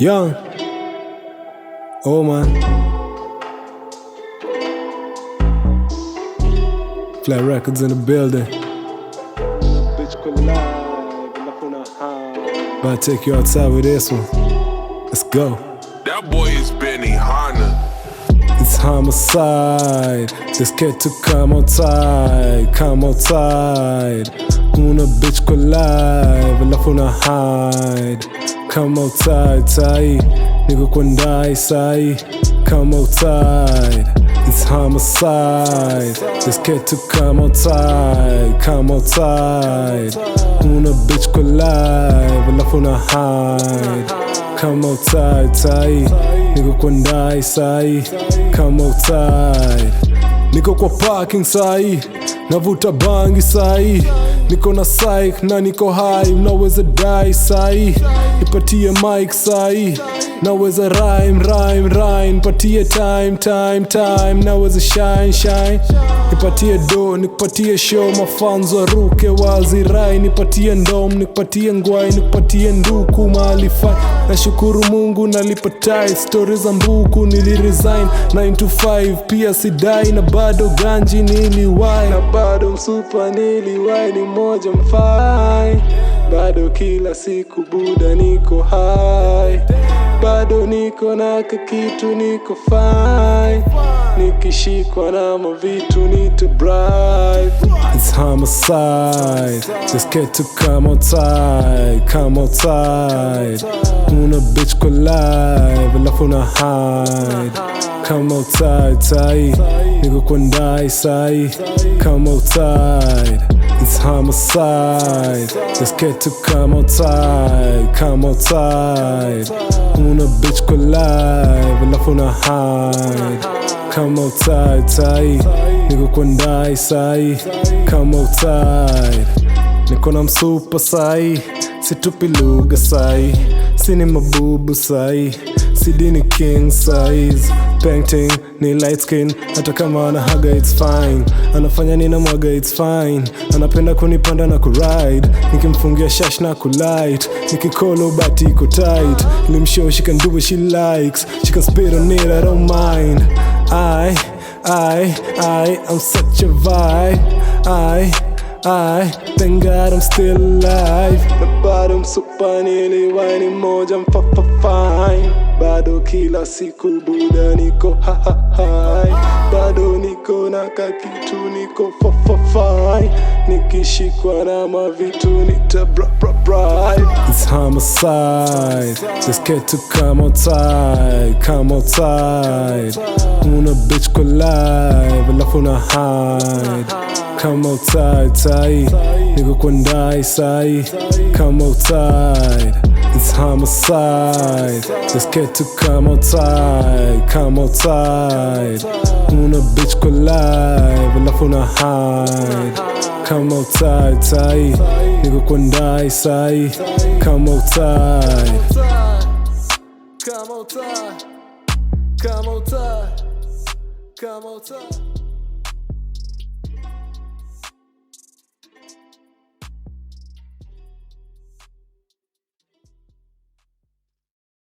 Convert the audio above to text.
Young Orman, Flat Records in the building. About to take you outside with this one. Let's go. That boy is Benny Hanna. It's homicide. This kid to come outside, come outside. Una bitch collide, alafu una hide. Come outside, sai. Nigga kwandai, sai. Come outside. It's homicide. This kid to come outside, come outside. Una bitch collide, alafu una hide. Come outside, sai. Nigga kwandai, sai. Come outside. Niko kwa parking sai, navuta bangi sai. Niko na psych na niko high, naweza die sai. Nipatie mic sai, naweza rhyme. Nipatie time, naweza shine. Nipatie do, nipatie show, mafans waruke wazirai. Nipatie ndom, nipatie ngwai, nipatie nduku malifai. Nashukuru Mungu nalipatai, stories za mbuku niliresign 9 to 5, pia sidai na bado ganji niliwai. Na bado msupa niliwai, ni moja mfai. Bado kila siku buda niko high. Bado niko na kakitu niko fine. Nikishikwa na mavitu nito bribe. It's homicide. This kid to come outside, come outside. Una bitch collide, alafu una hide. Come outside, sai. Nigga kwandai, sai. Come outside. It's homicide. This kid to come outside, come outside. Una bitch collide, alafu una hide. Come outside, sai. Nigga kwandai, sai. Come outside. Niko na msupa sai, situpi lugha sai. Sini mabubu sai, sidini king size. Painting ni light skin, hata kama anahaga it's fine. Anafanya nina mwaga it's fine. Anapenda kunipanda na kuride, nikimfungia shash na kulight. Nikikolo bati iko tight, nilimshow she can do what she likes. She can spit on it, I don't mind. I'm such a vibe. I thank God I'm still alive. Na bado msupa niliwai, ni moja fine. Bado kila siku buda niko high. Bado niko na kakitu niko fine. Nikishikwa na mavitu nita bribe. It's homicide. This kid to come outside, come outside. Una bitch collide, alafu una hide. Come outside, sai. Nigga kwandai, sai. Come outside. It's homicide. This kid to come outside, come outside. Una bitch collide, alafu una hide. Come outside, sai. Nigga kwandai, sai. Come outside. Come outside. Come outside. Come outside.